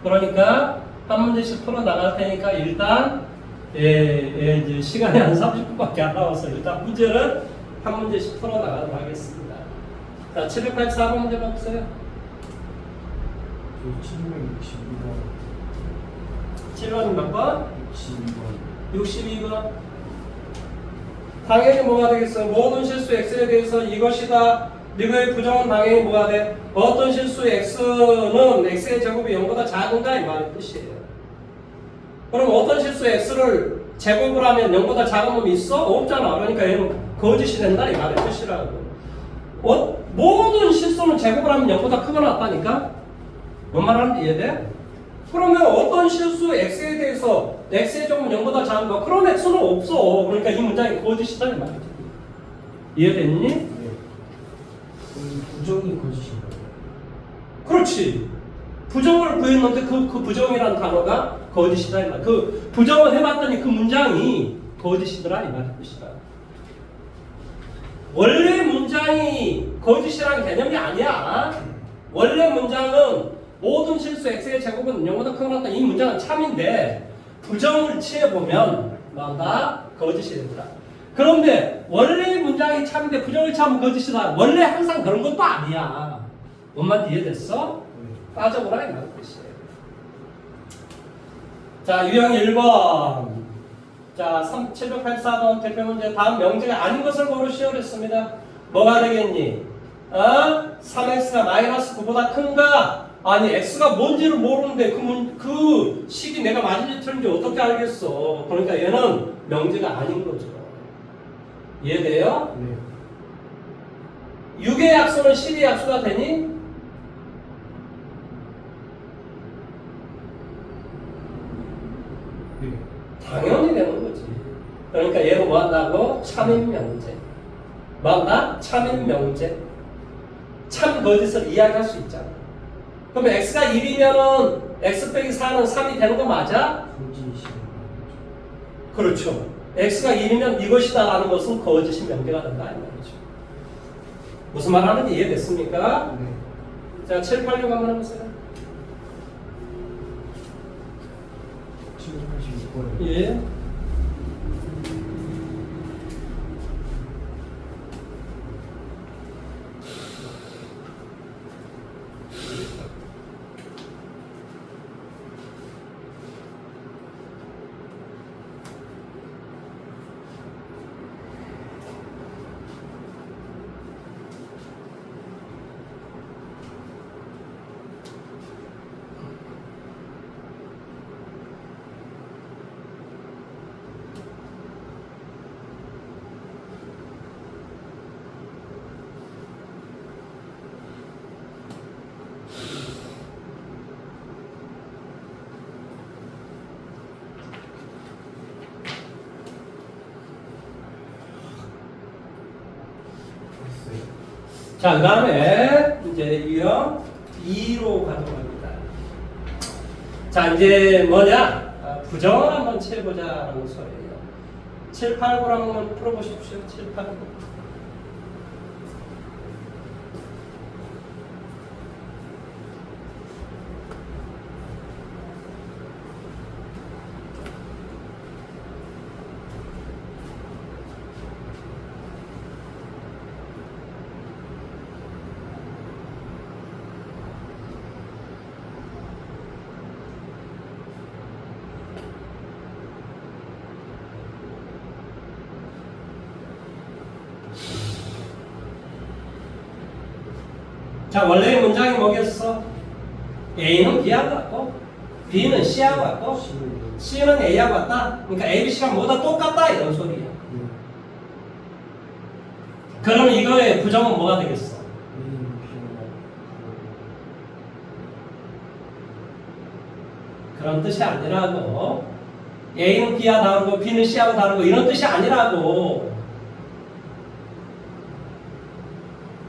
그러니까 한 문제씩 풀어 나갈 테니까 일단 이제 시간이 한 30분밖에 안 남아서 일단 문제를 한 문제씩 풀어 나가도록 하겠습니다. 자, 784번 문제 봐보세요. 7번이 몇 번? 62번. 당연히 뭐가 되겠어? 모든 실수 x에 대해서 이것이다. 이거의 부정은 당연히 뭐가 돼? 어떤 실수 x는 x의 제곱이 0보다 작은가 이 말의 뜻이에요. 그럼 어떤 실수 x를 제곱을 하면 0보다 작은 놈이 있어? 없잖아. 그러니까 얘는 거짓이 된다 이 말의 뜻이라고. 모든 실수는 제곱을 하면 0보다 크거나 같다니까? 뭔 말하는지 이해돼? 그러면 어떤 실수 x에 대해서 x의 제곱은 0보다 작은 거 그런 x는 없어. 그러니까 이 문장이 거짓이다 이 말이지. 이해됐니? 네. 부정이 거짓인가요? 그렇지. 부정을 구했는데 그 부정이라는 단어가 거짓이다 이 말. 그 부정을 해봤더니 그 문장이 거짓이더라 이 말의 뜻이다. 원래 문장이 거짓이라는 개념이 아니야. 원래 문장은 모든 실수 x의 제곱은 0보다 크거나 이 문장은 참인데 부정을 취해보면 뭔가 거짓이 된다. 그런데 원래 문장이 참인데 부정을 취하면 거짓이다. 원래 항상 그런 것도 아니야. 뭔 말인지 이해됐어? 빠져보라 이 말인 뜻이에요. 자, 유형 1번. 자, 784번 대표 문제. 다음 명제가 아닌 것을 고르시오 그랬습니다. 뭐가 되겠니? 3x가 마이너스 9보다 큰가? 아니, x가 뭔지를 모르는데 그 식이 내가 맞은지 틀린지 어떻게 알겠어? 그러니까 얘는 명제가 아닌 거죠. 이해돼요? 네. 6의 약수는 10의 약수가 되니? 네. 당연히 되는 거지. 그러니까 얘는 뭐 한다고? 참인 명제. 뭐 한다? 참인 명제. 참 거짓을 이야기할 수 있잖아. 그러면 x가 1이면은 x 빼기 4는 3이 되는 거 맞아? 거짓이라는 그렇죠. x가 1이면 이것이다 라는 것은 거짓이 명제가 된다 이 말이죠. 무슨 말 하는지 이해됐습니까? 네. 자, 7, 8, 6 한번 해보세요. 786번. 예. 자, 그 다음에 이제 유형 2로 가도록 합니다. 자, 이제 뭐냐? 부정을 한번 채워보자라는 소리예요. 7, 8, 9를 한번 풀어보십시오. 7, 8, 9. 자, 원래의 문장이 뭐겠어? A는 B하고 같고 B는 C하고 같고 C는 A하고 같다. 그러니까 A, B, C가 모두 똑같다 이런 소리야. 그럼 이거의 부정은 뭐가 되겠어? 그런 뜻이 아니라고. A는 B와 다르고 B는 C하고 다르고 이런 뜻이 아니라고.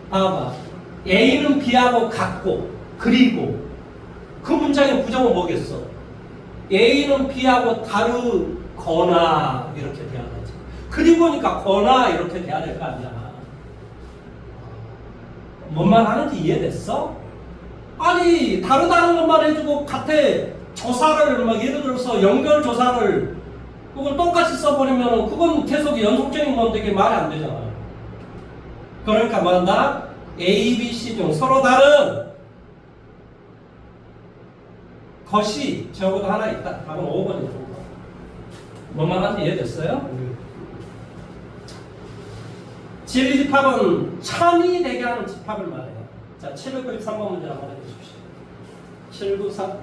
봐봐. A는 B하고 같고 그리고 그 문장의 부정은 뭐겠어? A는 B하고 다르거나 이렇게 돼야 되지. 그리고니까 거나 이렇게 돼야 될 거 아니야. 뭔 말 하는지 이해됐어? 아니 다르다는 것만 해주고 같아 조사를 막 예를 들어서 연결 조사를 그걸 똑같이 써버리면 그건 계속 연속적인 건데 이게 말이 안 되잖아. 그러니까 뭐한다? A, B, C 중 서로 다른 것이 적어도 하나 있다. 답은 5번이죠. 뭔 말하는지 이해됐어요? 진리집합은 참이 되게 하는 집합을 말해요. 자, 793번 문제 한번 해주십시오. 793.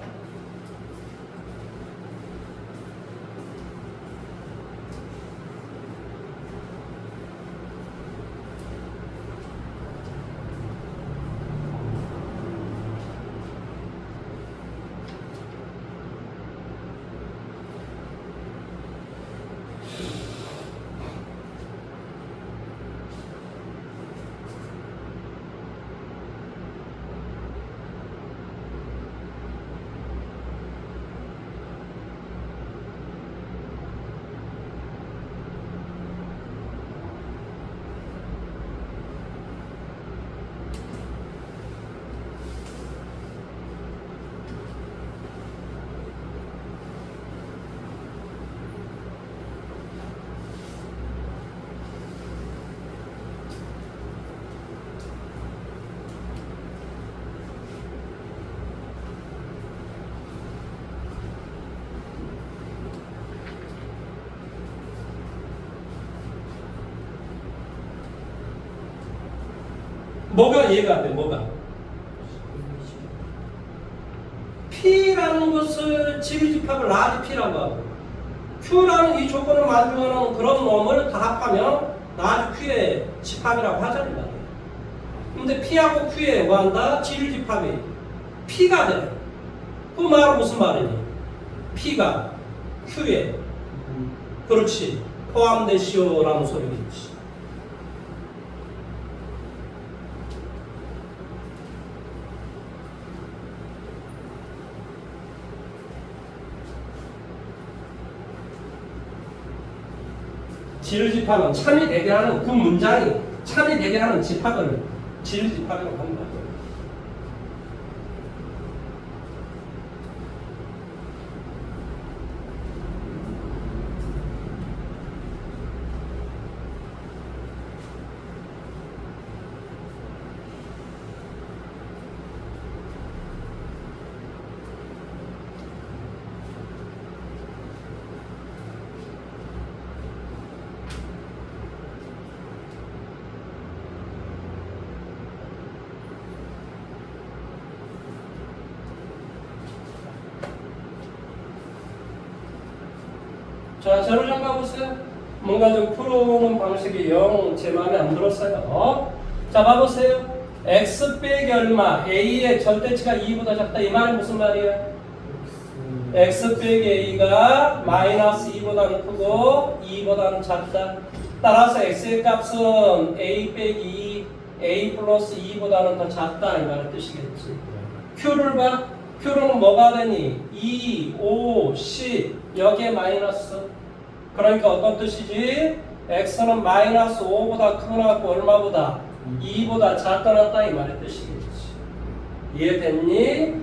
뭐가 이해가 안 돼? 뭐가? P라는 것을 지리집합을 라지 P라고 하고 Q라는 이 조건을 만족하는 그런 놈을 다 합하면 라지 Q의 집합이라고 하자는 말이에요. 근데 P하고 Q의 뭐한다? 지리집합이 P가 돼. 그 말은 무슨 말이니? P가 Q에 그렇지 포함되시오라는 소리겠지. 지르집합은 참이 되게 하는 그 문장이 참이 되게 하는 집합을 지르집합이라고 합니다. 자, 저를 좀 봐보세요. 뭔가 좀 풀어오는 방식이 영 제 마음에 안 들었어요. 자, 봐보세요. x 빼기 얼마? a의 절대치가 2보다 작다. 이 말이 무슨 말이에요? x 빼기 a가 마이너스 2보다는 크고 2보다는 작다. 따라서 x의 값은 a 빼기 2, a 플러스 2보다는 더 작다. 이 말의 뜻이겠지. q를 봐. q는 뭐가 되니? 2, 5, 10 여기에 마이너스. 그러니까 어떤 뜻이지? x는 마이너스 5보다 크거나 얼마보다? 2보다 작거나 이 말의 뜻이겠지. 이해됐니?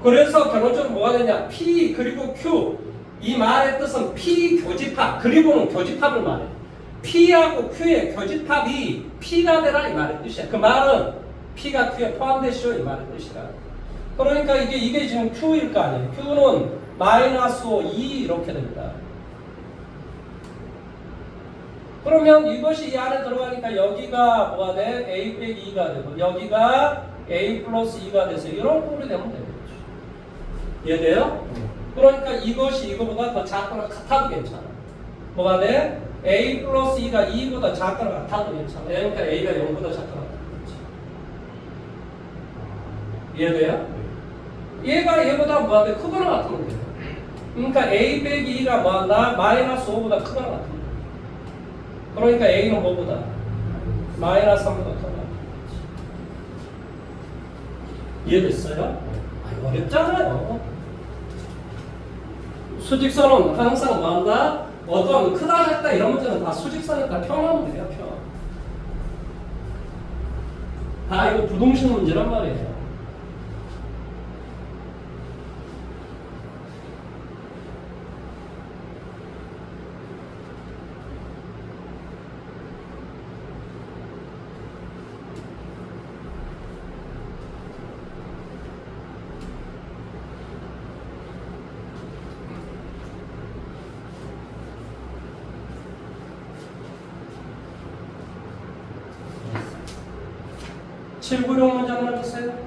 그래서 결론적으로 뭐가 되냐? P 그리고 Q 이 말의 뜻은 P 교집합 그리고는 교집합을 말해. P하고 Q의 교집합이 P가 되라 이 말의 뜻이야. 그 말은 P가 Q에 포함되시오 이 말의 뜻이라. 그러니까 이게 지금 Q일 거 아니에요. Q는 마이너스 5, 2 이렇게 됩니다. 그러면 이것이 이 안에 들어가니까 여기가 뭐가 돼? A 빼기 2가 되고 여기가 A 플러스 2가 돼서 이런 꼴이 되면 되겠죠. 이해돼요? 그러니까 이것이 이거보다 더 작거나 같아도 괜찮아. 뭐가 돼? A 플러스 2가 2보다 작거나 같아도 괜찮아. 그러니까 A가 0보다 작거나 같아. 이해돼요? 얘가 얘보다 뭐한테 크거나 같으면 돼요. 그러니까 A 빼기 2가 뭐한다? 마이너스 5보다 크거나 같은 거야. 그러니까 A는 뭐보다? 마이너스 3보다 크거나. 이해됐어요? 아, 어렵잖아요. 수직선은 항상 뭐한다? 어떤 크다 작다 이런 문제는 다 수직선을 다 평하면 돼요. 평. 다 이거 부동식 문제란 말이에요. 칠구룡 문제 하나 주세요.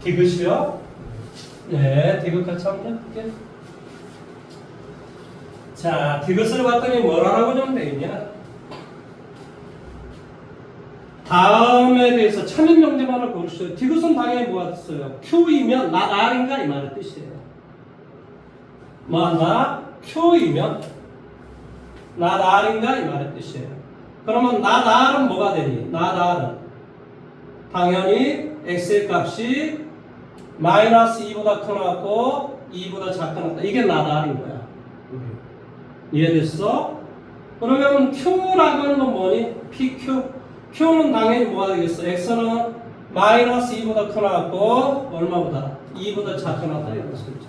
디귿이요? 네, 디귿 같이 한번 해볼게요. 자, 디귿을 봤더니 뭐라고 좀 되있냐? 다음에 대해서 참인 명제만을 고르시죠. 디귿은 당연히 뭐가 됐어요? Q이면 나 R인가 이 말의 뜻이에요. 나 Q이면 나 R인가 이 말의 뜻이에요. 그러면 나 R은 뭐가 되니? 나 R은 당연히 X의 값이 마이너스 2보다 커나고 2보다 작거나 이게 나 R인 거야. 이해됐어? 그러면 Q라고 하는 건 뭐니? PQ. Q는 당연히 뭐가 되겠어? X는 마이너스 2보다 커나고 얼마보다? 2보다 작거나 이런 소리죠.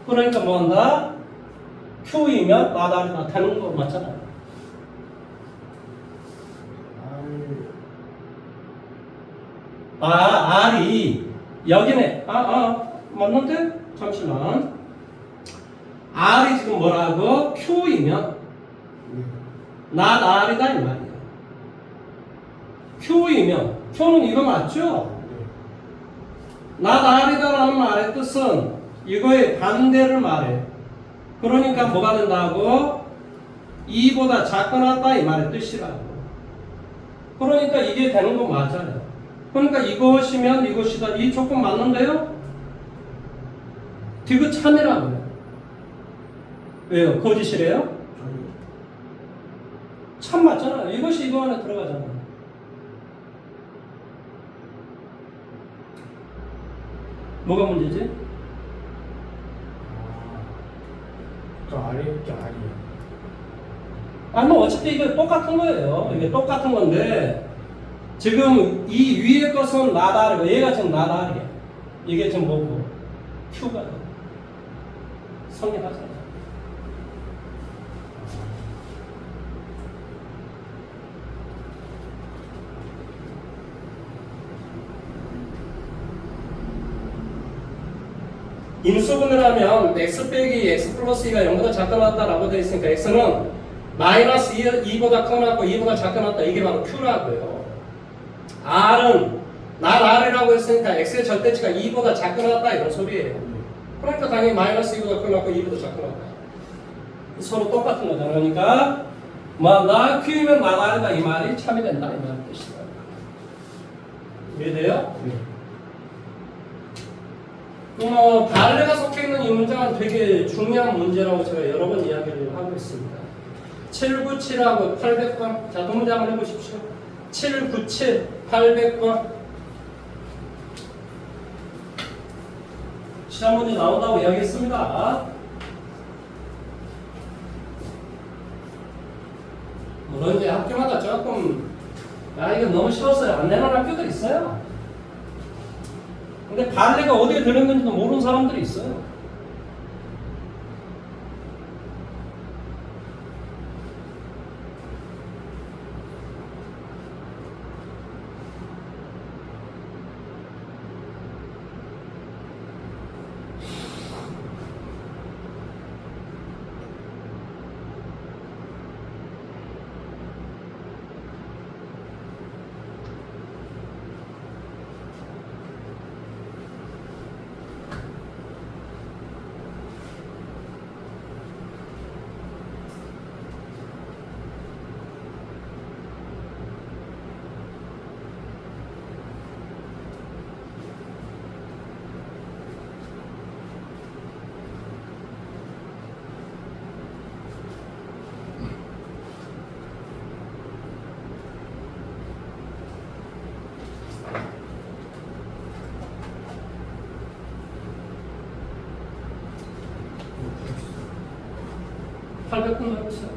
그러니까 뭐 한다? Q이면 나다리 나타나는 거 맞잖아요. R이 여기네. 맞는데? 잠시만. R이 지금 뭐라고? Q이면 not R이다 이 말이야. Q이면 Q는 이거 맞죠? not R이다라는 말의 뜻은 이거의 반대를 말해. 그러니까 뭐가 된다고? 2보다 작거나다 이 말의 뜻이라고. 그러니까 이게 되는 거 맞아요. 그러니까 이것이면 이것이다. 이 조건 맞는데요? 디귿 참이라고요. 왜요? 거짓이래요? 참 맞잖아요. 이것이 이거 안에 들어가잖아요. 뭐가 문제지? 저 아래 게 아니에요. 뭐 어차피 이게 똑같은 거예요. 이게 똑같은 건데 지금 이 위에 것은 나다리고 얘가 지금 나다리야. 이게 지금 뭐고? Q가 성립하잖아. 인수분해를 하면 x 빼기 x 플러스 2가 0보다 작거나다라고 되어 있으니까 x는 마이너스 2보다 커나고 2보다 작거나다 이게 바로 Q라고요. R은 날 R이라고 했으니까 x의 절대치가 2보다 작거나다 이런 소리예요. 그러니까 당연히 마이너스 2보다 커나고 2보다 작거나다. 서로 똑같은 거잖아. 그러니까 나 Q이면 나 R이다 이 말이 참이 된다 이 말의 뜻이다. 이해돼요? 네. 발레가 속해있는 이 문장은 되게 중요한 문제라고 제가 여러 번 이야기를 하고 있습니다. 797하고 800번. 자, 두 문제 한번 해보십시오. 797, 800번. 시험 문제 나온다고 이야기했습니다. 물론 이제 학교마다 조금 이거 너무 쉬웠어요. 안 내는 학교들 있어요. 근데 발레가 어디에 들었는지도 모르는 사람들이 있어요. 팔백 번 해보세요.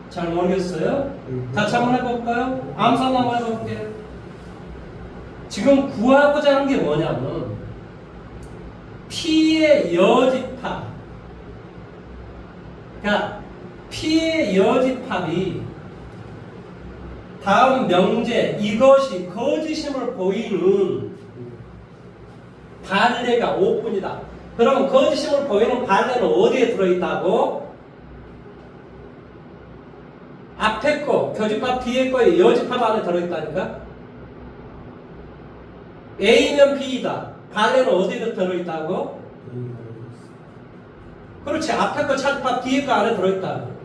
잘 모르겠어요? 같이 한번 해볼까요? 암산 한번 해볼게요. 지금 구하고자 하는 게 뭐냐면 P의 여집합, 그러니까 P의 여집합이 다음 명제 이것이 거짓임을 보이는 반례가 5분이다. 그럼 거짓임을 보이는 반례는 어디에 들어있다고? 앞에 거, 교집합 뒤에 거에 여집합 안에 들어있다니까? A면 B이다. 반례는 어디에 들어있다고? 그렇지. 앞에 거 차집합 뒤에 거 안에 들어있다고.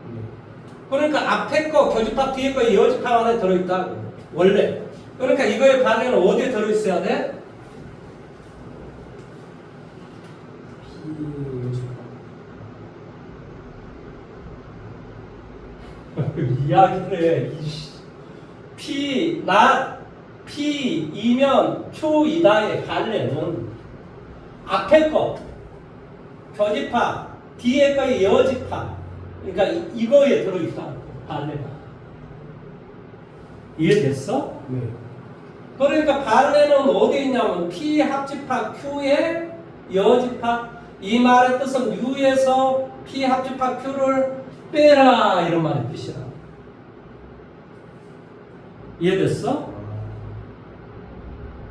그러니까 앞에 거, 교집합 뒤에 거에 여집합 안에 들어있다고. 원래. 그러니까 이거의 반례는 어디에 들어있어야 돼? 이야기를 해. P, P, 이면 Q이다의 반례는 앞에 거, 교집합, 뒤에 거의 여집합. 그러니까 이거에 들어있다. 반례가. 이해됐어? 네. 그러니까 반례는 어디에 있냐면 P 합집합 Q의 여집합. 이 말의 뜻은 U에서 P 합집합 Q를 빼라 이런 말의 뜻이라. 이해됐어?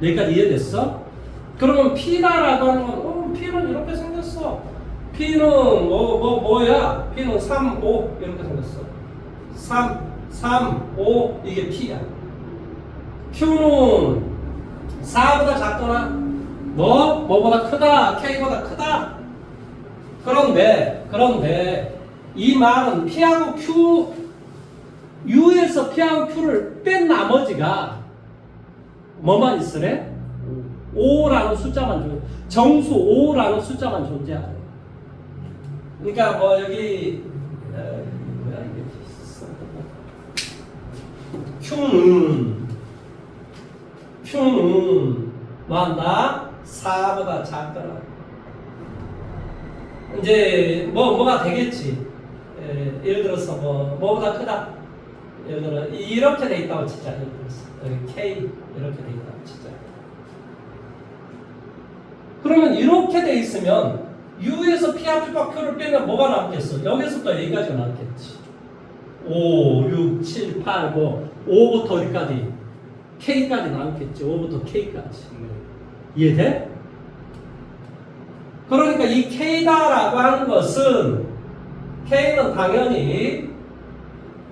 여기까지 이해됐어? 그러면 P다라고 하는 건 P는 이렇게 생겼어. P는 뭐야? P는 3, 5 이렇게 생겼어. 3, 5 이게 P야. Q는 4보다 작거나 뭐보다 크다, K보다 크다. 그런데 이 말은 P하고 Q, U에서 P하고 Q를 뺀 나머지가 뭐만 있으래? 5라는 숫자만 정수 5라는 숫자만 존재하래. 그러니까 뭐 여기 뭐야 이게 Q는 뭐한다? 4보다 작거나 이제 뭐가 되겠지. 예를 들어서 뭐보다 크다. 예를 들어 이렇게 돼 있다고 치자. 예를 들어서 여기 K 이렇게 돼 있다고 치자. 그러면 이렇게 돼 있으면 U에서 P 합집합 Q를 빼면 뭐가 남겠어? 여기서부터 여기까지가 남겠지. 5, 6, 7, 8, 5부터 어디까지? K까지 남겠지. 5부터 K까지. 이해돼? 그러니까 이 K다라고 하는 것은 K는 당연히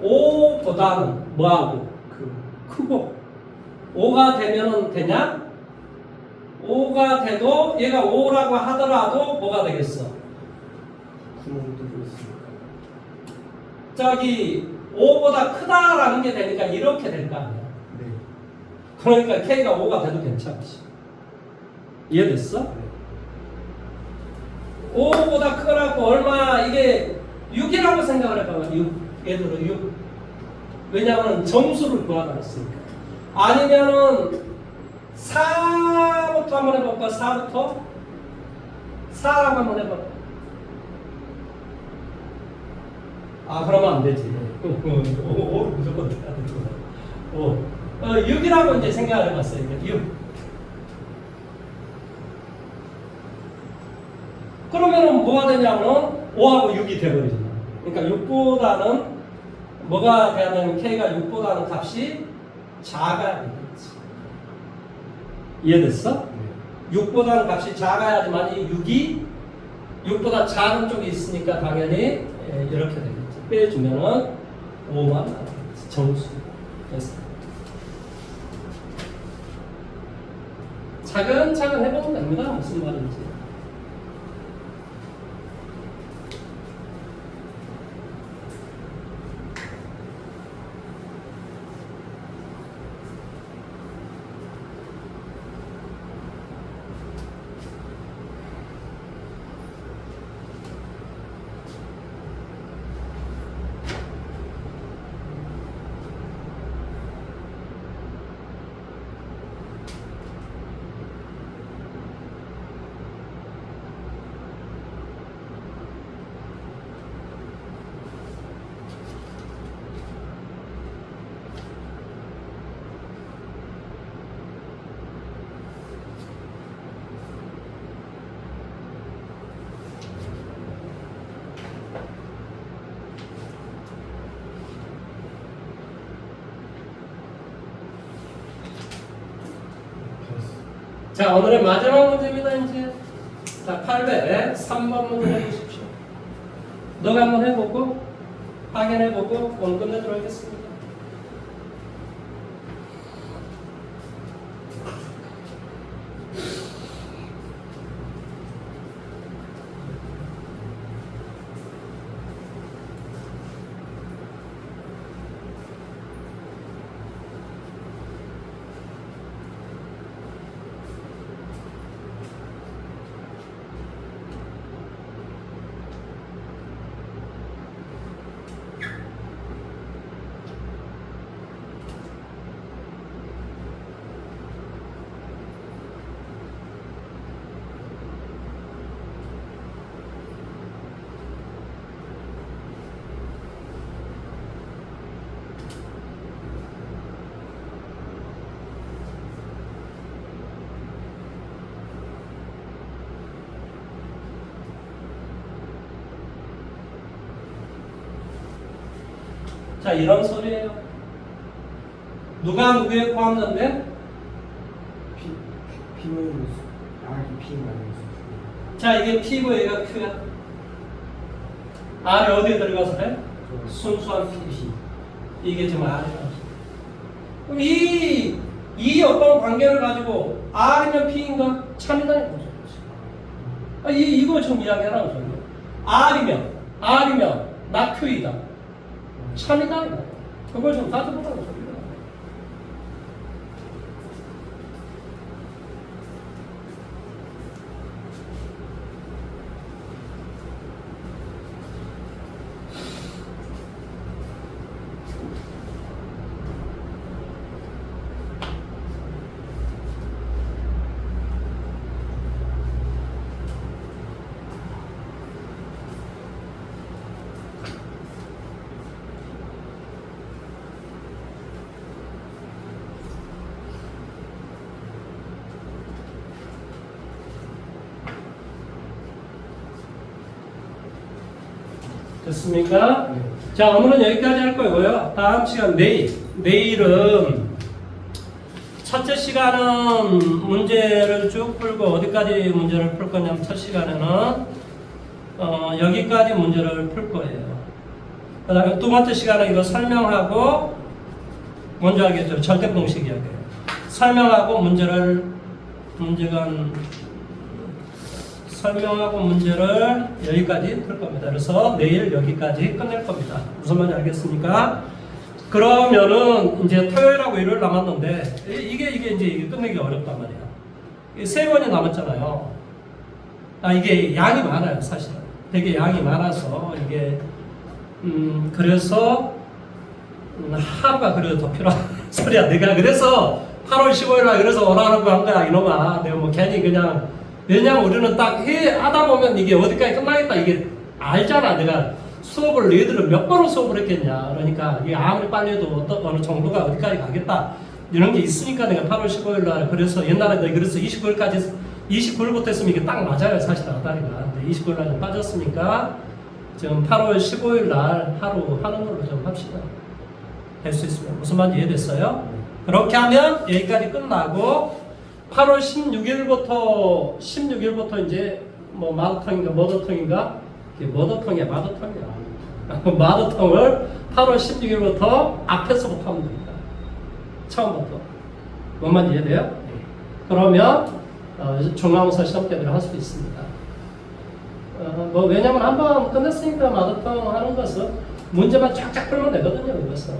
5보다는 뭐하고? 크고 5가 되면은 되냐? 5가 돼도 얘가 5라고 하더라도 뭐가 되겠어? 저기 5보다 크다라는 게 되니까 이렇게 될 거 아니야. 네. 그러니까 K가 5가 돼도 괜찮지. 이해됐어? 5보다 크라고 얼마 이게 6이라고 생각을 해봐. 6. 예를 들어 6. 왜냐하면 정수를 구하라 했으니까. 아니면은 4부터 한번 해볼까? 4부터? 4라고 한번 해봐. 그러면 안 되지. 5를 무조건 돼야 되구나. 6이라고 이제 생각을 해봤어요. 6. 그러면은 뭐가 되냐면 5하고 6이 돼버리잖아. 그러니까 6보다는 뭐가 돼야 되냐면 K가 6보다는 값이 작아야 되겠지. 이해됐어? 6보다는 값이 작아야지만 이 6이 6보다 작은 쪽이 있으니까 당연히 이렇게 되겠지. 빼주면은 5만 나오겠지. 정수. 됐어. 차근차근 해보면 됩니다. 무슨 말인지. 자, 오늘의 마지막 문제입니다, 이제. 자, 803번 문제 해보십시오. 너가 한번 해보고, 확인해보고, 오늘 끝내도록 하겠습니다. 자, 이런 소리예요. 누가 누구에 포함된대? P 마이너스 R이 P 마이너스. 자, 이게 P고 얘가 Q야. R이 어디에 들어가서 해? 순수한 P. 이게 지금 R이야. 그럼 이 어떤 관계를 가지고 R이면 P인가? 참이다는 거죠. 이거 좀 이야기하라고 저는. R이면 나 Q이다. 참이다. 그걸 좀 따져보라고 소리야. 됐습니까? 네. 자, 오늘은 여기까지 할 거고요. 다음 시간 내일은 첫째 시간은 문제를 쭉 풀고 어디까지 문제를 풀 거냐면 첫 시간에는 여기까지 문제를 풀 거예요. 그 다음에 두 번째 시간은 이거 설명하고 먼저 하겠죠. 절대공식 이야기예요. 설명하고 설명하고 문제를 여기까지 풀 겁니다. 그래서 내일 여기까지 끝낼 겁니다. 무슨 말인지 알겠습니까? 그러면은 이제 토요일하고 일요일 남았는데 이게 끝내기 어렵단 말이야. 세 번이 남았잖아요. 이게 양이 많아요, 사실은. 되게 양이 많아서 이게 그래서 하루가 그래도 더 필요한 소리야. 내가 그래서 8월 15일 날 그래서 오라고 한 거야, 이놈아. 내가 뭐 괜히 그냥. 왜냐면 우리는 딱 하다 보면 이게 어디까지 끝나겠다 이게 알잖아. 내가 수업을 너희들은 몇 번을 수업을 했겠냐. 그러니까 이게 아무리 빨리 해도 어느 정도가 어디까지 가겠다 이런 게 있으니까 내가 8월 15일 날 그래서 옛날에 내가 그래서 29일까지 29일부터 했으면 이게 딱 맞아요, 사실 아다리가. 근데 29일 날 좀 빠졌으니까 지금 8월 15일 날 하루 하는 걸로 좀 합시다. 될 수 있으면. 무슨 말인지 이해됐어요? 그렇게 하면 여기까지 끝나고 8월 16일부터 이제 뭐 마더텅인가 머더텅인가 머더텅이야 마더텅이야 마더텅을 8월 16일부터 앞에서부터 하면 됩니다. 처음부터. 뭔 말인지 이해돼요? 그러면 중간고사 시험 때문에 할 수 있습니다. 뭐 왜냐면 한번 끝냈으니까 마라톤 하는 것은 문제만 쫙쫙 풀면 되거든요. 이것은.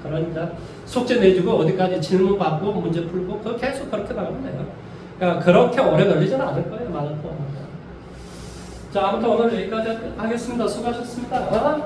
그러니까 숙제 내주고 어디까지 질문 받고 문제 풀고 그 계속 그렇게 나가면 돼요. 그러니까 그렇게 오래 걸리지는 않을 거예요. 마라톤. 자, 아무튼 오늘 여기까지 하겠습니다. 수고하셨습니다.